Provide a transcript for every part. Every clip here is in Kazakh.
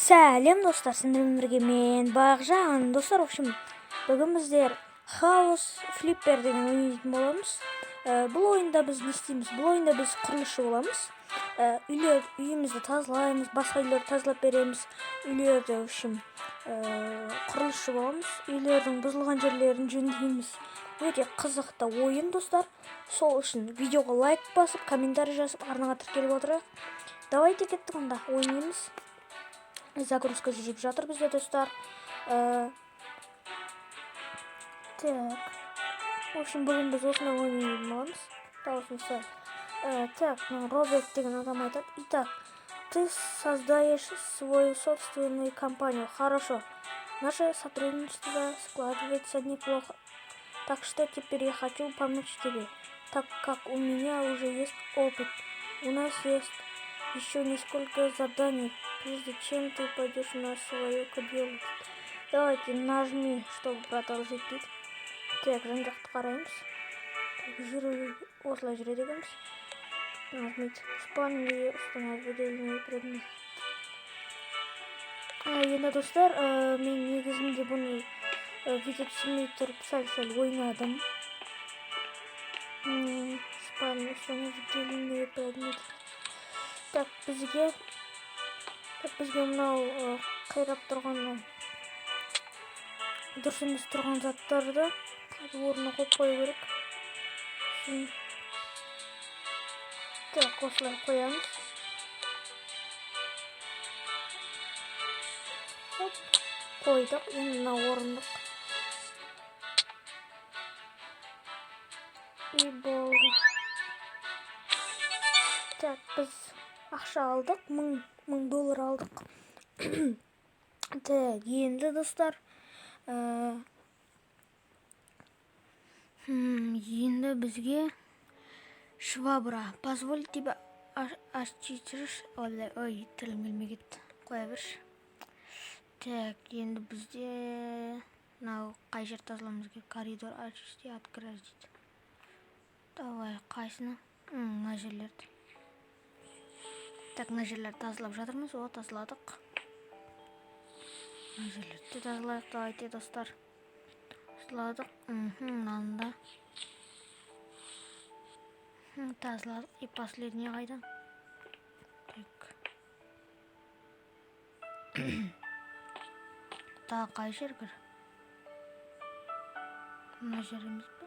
Сәлем достар, сендермен бірге мен Бағжан. Достар, бүгін біздер House Flipper деген ойнайтын боламыз. Бұл ойында біз не істейміз? Бұл ойында біз құрылысшы боламыз. Үйімізді тазалаймыз, басқа үйлерді тазалап береміз. Үйлерді құрылысшы боламыз. Үйлердің бұзылған жерлерін жөндейміз. Өте қызықты ойын достар. Сол үшін видеоға лайк басып, комментарий жазып, арнаға тіркеліп отырайық. Давайте кеттік онда, ойнаймыз. Загрузка жүріп жатыр бізде достар. Так. Бүгін біз осында ойнайтын боламыз. Так, Роберт деген адам айтады. Итак, ты создаешь свою собственную компанию. Хорошо. Наше сотрудничество складывается неплохо. Так что теперь я хочу помочь тебе, так как у меня уже есть опыт. У нас есть еще несколько заданий, прежде чем ты пойдешь на свою дело. Давайте нажми, чтобы продолжить путь. Так, жан-жақты қараймыз. Осылай жүреді екенбіз. Нажмите спальню и установить выделенный предмет. Енді достар, мен негізінде бұны видео түсірмей тұрып сәл ойнадым. Спальню установить выделенный предмет. Так, бізге мынау қирап тұрған дұрыс емес тұрған заттарды орнына қойып қою керек. Так, осылай қоямыз. Қойдық, енді мына орындық. И болды. Так, біз ақша алдық, $1000 алдық. Так, енді достар, енді бізге швабра. Позволь тебя очистишь. Ой, тілім келмей кетті. Қоя берші. Так, енді бізде мынау қай жер тазаламыз керек? Коридор очисти, открыть дейді. Давай, қайсыны? Мына жерлерді. Так, мына жерлерді тазалап жатырмыз. Тазаладық. Мына жерлерді тазалайық. Давайте достар. Тазаладық. Мынанда. Тазаладық. И последний қайда? Так. Тағы қай жер кір? Мына жер емес пе?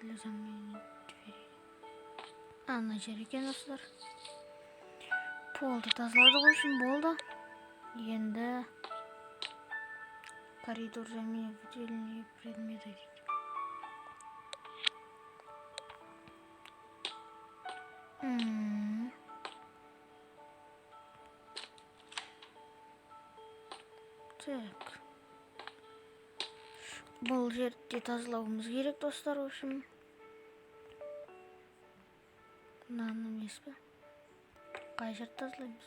Для замены двери. Мына жер екен достар. Полды тазаладық үшін болды. Енді коридор замены выделенные предметы дейді. Так. Бұл жерде тазалауымыз керек достар үшін. Мынаны емес пе? Қай жерді тазалаймыз?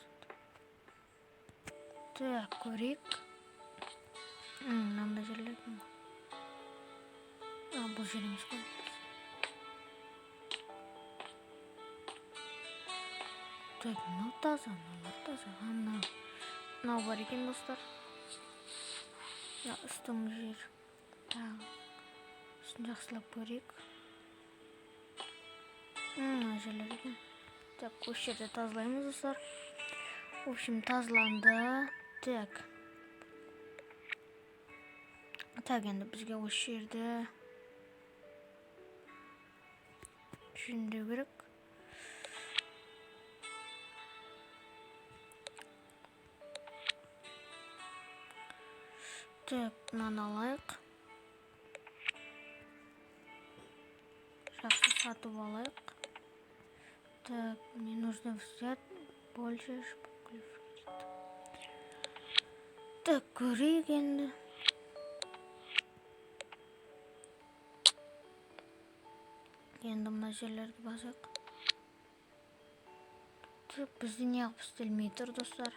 Так, көрейік. Мынандай жерлер ме? Бұл жер емес қой. Так, мынау таза, мыналар таза. Мынау бар екен достар. Үстің жер. Үстін жақсылап көрейік. Мына жерлер екен. Так, осы жерде тазалаймыз достар. Тазаланды. Так, енді бізге осы жерді жөндеу керек. Так, мынаны алайық. Жақсы сатып алайық. Так, мне нужно взять больше шпаклев. Так, көрейік енді. Енді мына жерлерді басайық. Так, бізде неғып істелмей тұр достар.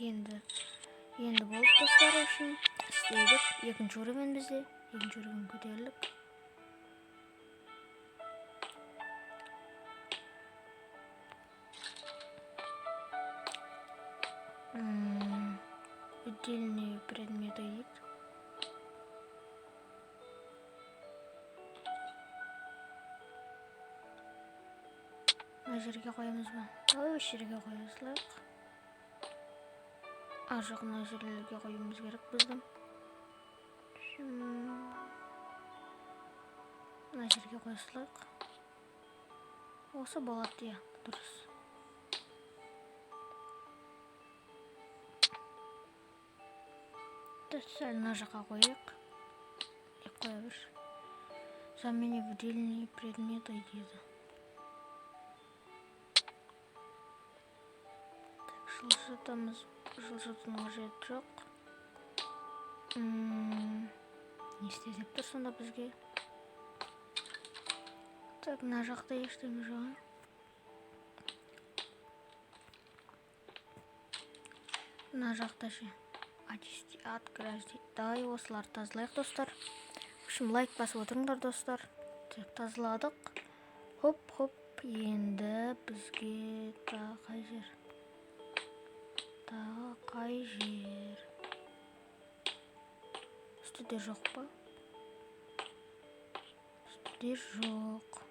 Енді болды достар үшін. едік. Екінші уровень бізде. Екінші уровень көтерілдік. Отдельные предметы есть. Мына жерге қоямыз ба? Ой, осы жерге қоясылайық. Ажық мына жерлерге қоюымыз керек біздің. Мына жерге қоясылайық. Осы болады, иә, дұрыс. Сәл мына жаққа қояйық. Қоя бір. Замене выделенные предметы дейді. Так, жылжытамыз. Жылжытудың қажеті жоқ. Не істе деп тұр сонда бізге? Так, мына жақта ештеңе жоқ. Мына жақта ше. Отграждение. Давай осылар тазалайық, достар. В общем, лайк басып отырыңдар, достар. Так, тазаладық. Хоп. Енді бізге қай жер? Қай жер? Үстіде жоқ па? Үстіде жоқ.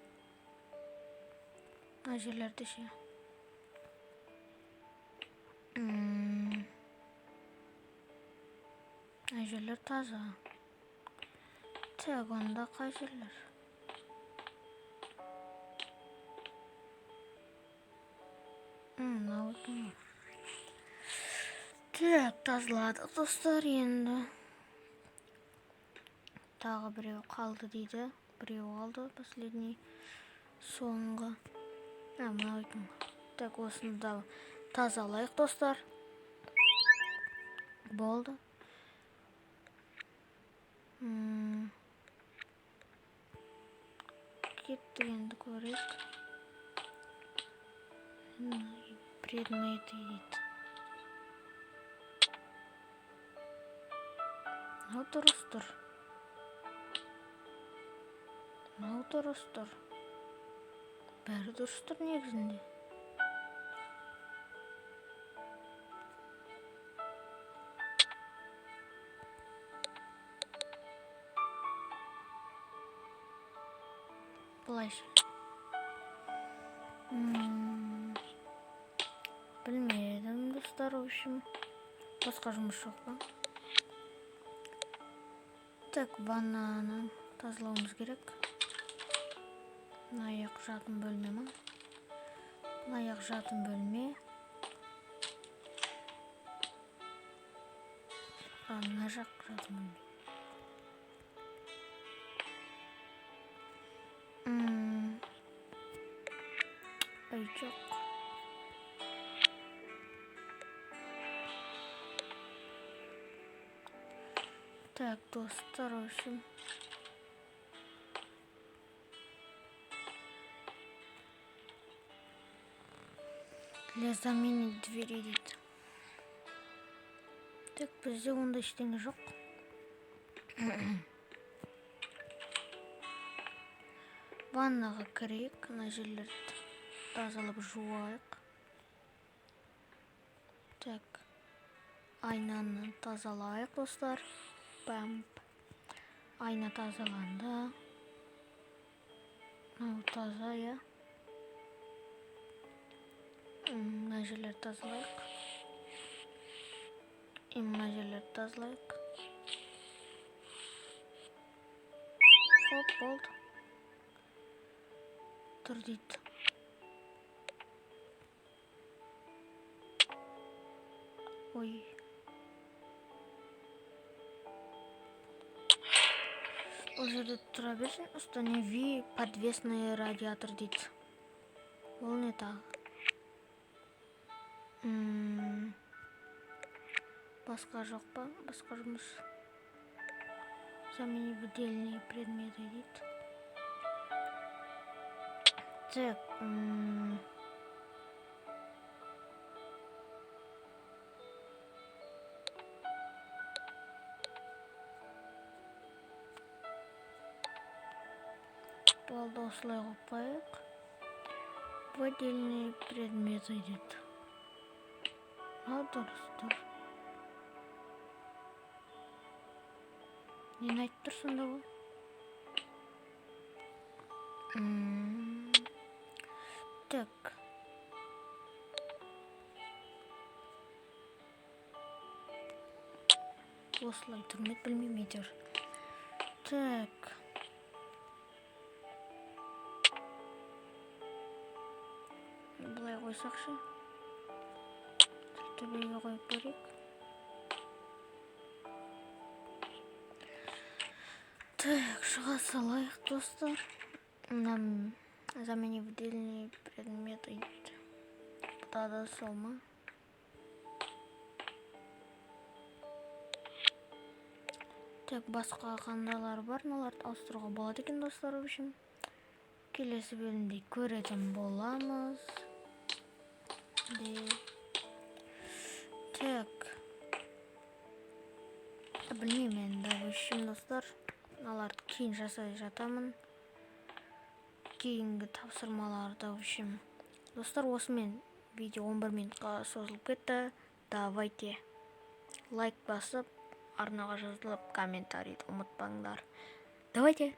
Мына жерлерде ше. Мына жерлер таза. Так, онда қай жерлер? Мынау екен. Так, тазаладық, достар, енді. Тағы біреу қалды дейді. Біреу қалды, последний. Соңғы. Мынау екен. Так, осыны да тазалайық, достар. Болды. Кеттік, енді көрейік. Предметі дейді. Мынау дұрыс тұр. Бәрі дұрыс тұр негізінде. Бұлайша. Білмедім, достар, в общем. Басқа жұмыс жоқ па? Так, ваннаны тазалауымыз керек. Аяқ жатын бөлме ма? Аяқ жатын бөлме. Мына жақ жатын бөлме. Ай, жоқ. Так, достар, в общем. Для заменить двери дейді. Так, бізде онда ештеңе жоқ. Ваннаға кірейік, мына жерлерді тазалап жуайық. Так, айнаны тазалайық, достар. Айна тазаланды. Мынау таза, я. Мына жерлерді тазалайық. Мына жерлерді тазалайық. Хоп, болды. Тұр дейді. Ой. Ол жерде тұра берсін. Установи подвесный радиатор дейді. Ол не тағы? Басқа жоқ па? Басқа жұмыс. Замени выделенные предметы дейді. Так. Болды, осылай қойып қояйық. В отдельный предмет идет. Дұрыс. Нені айтып тұрсың да ғой? Так. Осылай тұрмет, білмеймін әйтеуір. Так. Бұлай қойсақшы. Төбеге қойып көрейік. Так, шыға салайық, достар. Нам заменить отдельный предмет идет. Бұда да сол ма? Так, басқа қандайлар бар, мыналарды ауыстыруға болады екен, достар. В общем, келесі бөлімде көретін боламыз. Так. Білмеймін енді, в общем, достар. Мыналарды кейін жасай жатамын. Кейінгі тапсырмаларды, в общем. Достар, осымен видео 11 минутқа созылып кетті. Давайте лайк басып, арнаға жазылып, комментарийді ұмытпаңдар. Давайте!